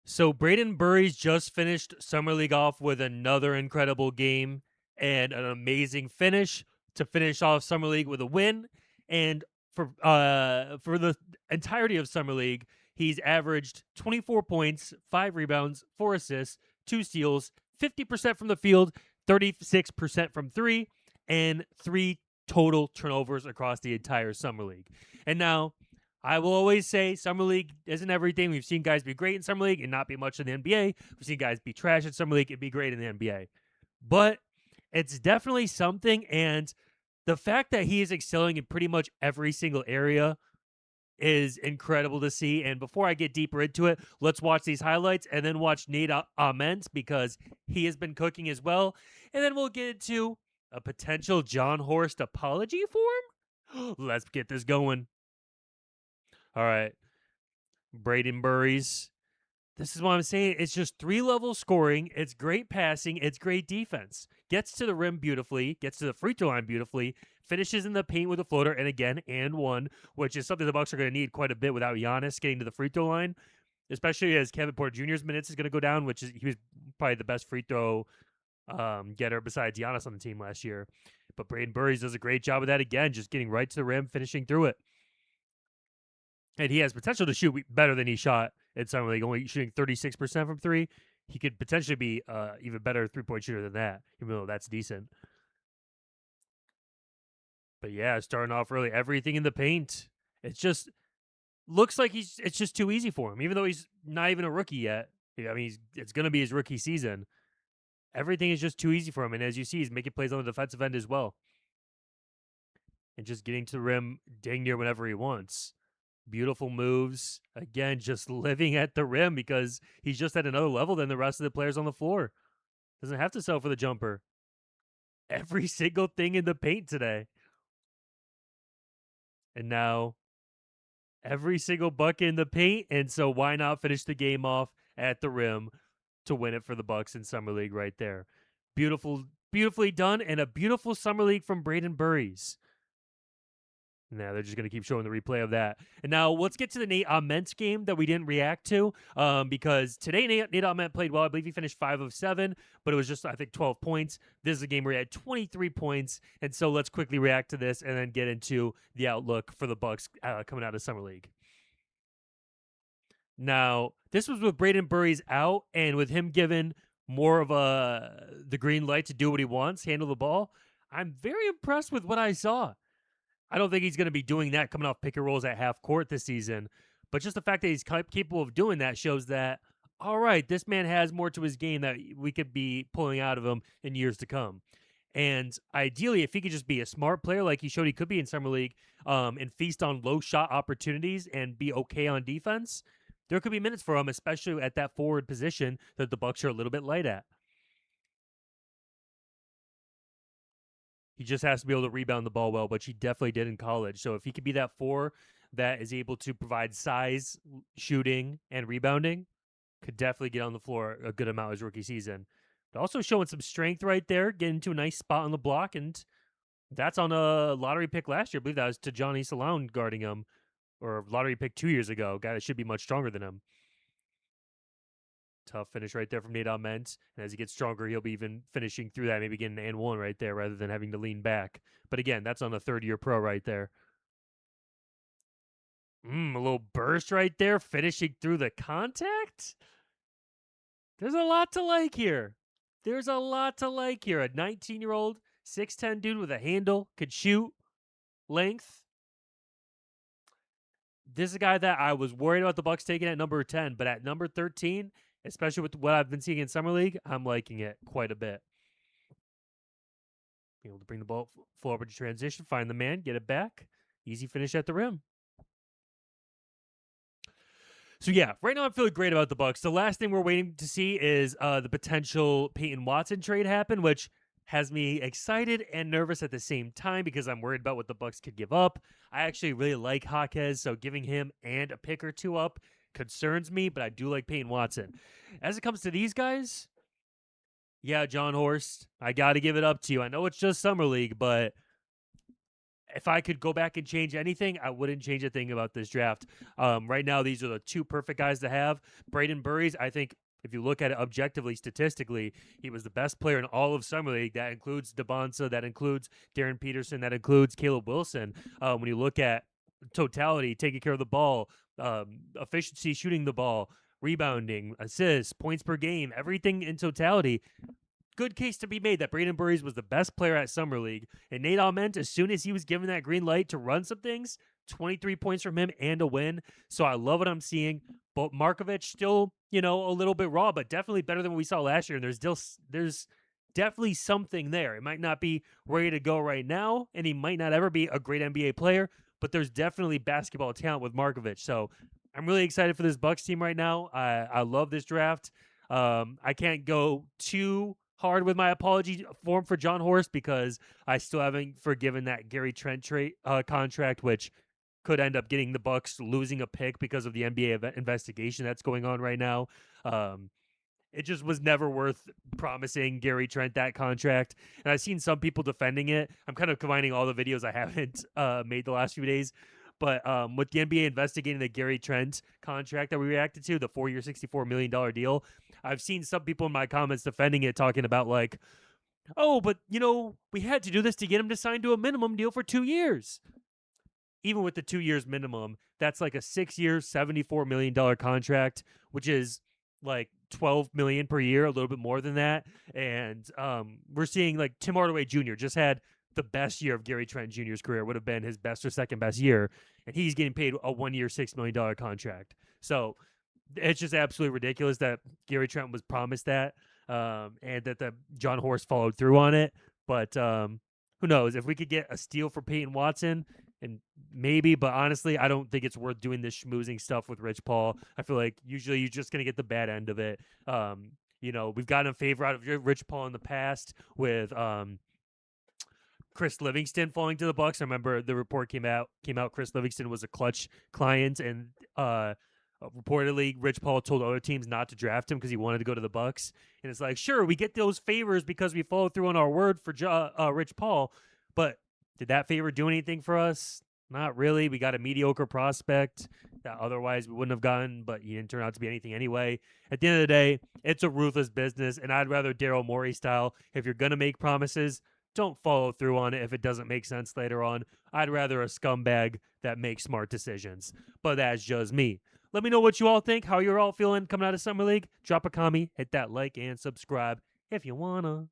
So Braden Burries just finished Summer League off with another incredible game and an amazing finish to finish off Summer League with a win. And for the entirety of Summer League, he's averaged 24 points, 5 rebounds, 4 assists, 2 steals, 50% from the field, 36% from 3, and 3 total turnovers across the entire Summer League. And now I will always say Summer League isn't everything. We've seen guys be great in Summer League and not be much in the NBA. We've seen guys be trash in Summer League and be great in the NBA. But it's definitely something. And the fact that he is excelling in pretty much every single area is incredible to see. And before I get deeper into it, let's watch these highlights and then watch Nate Ament because he has been cooking as well. And then we'll get into a potential John Horst apology for him. Let's get this going. All right. Braden Burries. This is what I'm saying. It's just 3-level scoring. It's great passing. It's great defense. Gets to the rim beautifully. Gets to the free throw line beautifully. Finishes in the paint with a floater. And again, and one, which is something the Bucks are going to need quite a bit without Giannis getting to the free throw line, especially as Kevin Porter Jr.'s minutes is going to go down, which is he was probably the best free throw getter besides Giannis on the team last year. But Braden Burries does a great job of that again, just getting right to the rim, finishing through it. And he has potential to shoot better than he shot in Summer League, only shooting 36% from 3. He could potentially be even better 3-point shooter than that, even though that's decent. But yeah, starting off really everything in the paint. It just looks like it's just too easy for him, even though he's not even a rookie yet. I mean, it's going to be his rookie season. Everything is just too easy for him. And as you see, he's making plays on the defensive end as well. And just getting to the rim dang near whenever he wants. Beautiful moves. Again, just living at the rim because he's just at another level than the rest of the players on the floor. Doesn't have to sell for the jumper. Every single thing in the paint today. And now every single bucket in the paint. And so why not finish the game off at the rim to win it for the Bucks in Summer League right there. Beautifully done, and a beautiful Summer League from Braden Burries. Now they're just going to keep showing the replay of that. And now let's get to the Nate Ament game that we didn't react to because today Nate Ament played well. I believe he finished 5 of 7, but it was just, I think, 12 points. This is a game where he had 23 points. And so let's quickly react to this and then get into the outlook for the Bucks coming out of Summer League. Now, this was with Braden Burries out and with him given more of the green light to do what he wants, handle the ball. I'm very impressed with what I saw. I don't think he's going to be doing that coming off pick and rolls at half court this season. But just the fact that he's capable of doing that shows that, all right, this man has more to his game that we could be pulling out of him in years to come. And ideally, if he could just be a smart player like he showed he could be in Summer League and feast on low shot opportunities and be okay on defense, there could be minutes for him, especially at that forward position that the Bucks are a little bit light at. He just has to be able to rebound the ball well, which he definitely did in college. So if he could be that 4 that is able to provide size, shooting, and rebounding, could definitely get on the floor a good amount his rookie season. But also showing some strength right there, getting to a nice spot on the block, and that's on a lottery pick last year. I believe that was to Johnny Salone guarding him, or lottery pick 2 years ago. Guy that should be much stronger than him. Tough finish right there from Nate Ament. And as he gets stronger, he'll be even finishing through that, maybe getting an and one right there rather than having to lean back. But again, that's on a third-year pro right there. A little burst right there, finishing through the contact. There's a lot to like here. A 19-year-old, 6'10 dude with a handle, could shoot, length. This is a guy that I was worried about the Bucks taking at number 10, but at number 13, especially with what I've been seeing in Summer League, I'm liking it quite a bit. Be able to bring the ball forward to transition, find the man, get it back. Easy finish at the rim. So yeah, right now I'm feeling great about the Bucks. The last thing we're waiting to see is the potential Peyton Watson trade happen, which has me excited and nervous at the same time because I'm worried about what the Bucks could give up. I actually really like Jaquez, so giving him and a pick or two up concerns me, but I do like Peyton Watson. As it comes to these guys, yeah, John Horst, I got to give it up to you. I know it's just Summer League, but if I could go back and change anything, I wouldn't change a thing about this draft. Right now, these are the two perfect guys to have. Braden Burries, I think, if you look at it objectively, statistically, he was the best player in all of Summer League. That includes DeBonsa, that includes Darren Peterson, that includes Caleb Wilson. When you look at totality, taking care of the ball, efficiency, shooting the ball, rebounding, assists, points per game, everything in totality, good case to be made that Braden Burries was the best player at Summer League. And Nate Ament, as soon as he was given that green light to run some things, 23 points from him and a win. So I love what I'm seeing. But Markovich still, a little bit raw, but definitely better than what we saw last year. And there's definitely something there. It might not be ready to go right now, and he might not ever be a great NBA player, but there's definitely basketball talent with Markovich. So I'm really excited for this Bucks team right now. I love this draft. I can't go too hard with my apology form for John Horst because I still haven't forgiven that Gary Trent contract, which could end up getting the Bucks losing a pick because of the NBA investigation that's going on right now. It just was never worth promising Gary Trent that contract. And I've seen some people defending it. I'm kind of combining all the videos I haven't made the last few days. But with the NBA investigating the Gary Trent contract that we reacted to, the 4-year, $64 million deal, I've seen some people in my comments defending it, talking about like, oh, but, we had to do this to get him to sign to a minimum deal for 2 years. Even with the 2 years minimum, that's like a 6-year, $74 million contract, which is like $12 million per year, a little bit more than that. And we're seeing like Tim Hardaway Jr. just had the best year of Gary Trent Jr.'s career, would have been his best or second best year, and he's getting paid a 1-year, $6 million contract. So it's just absolutely ridiculous that Gary Trent was promised that, and that the John Horst followed through on it. But who knows? If we could get a steal for Peyton Watson, and maybe, but honestly, I don't think it's worth doing this schmoozing stuff with Rich Paul. I feel like usually you're just going to get the bad end of it. We've gotten a favor out of Rich Paul in the past with Chris Livingston falling to the Bucks. I remember the report came out. Chris Livingston was a Clutch client, and reportedly Rich Paul told other teams not to draft him because he wanted to go to the Bucks. And it's like, sure, we get those favors because we follow through on our word for Rich Paul, but did that favor do anything for us? Not really. We got a mediocre prospect that otherwise we wouldn't have gotten, but he didn't turn out to be anything anyway. At the end of the day, it's a ruthless business, and I'd rather Daryl Morey style. If you're going to make promises, don't follow through on it if it doesn't make sense later on. I'd rather a scumbag that makes smart decisions. But that's just me. Let me know what you all think, how you're all feeling coming out of Summer League. Drop a comment, hit that like and subscribe if you wanna.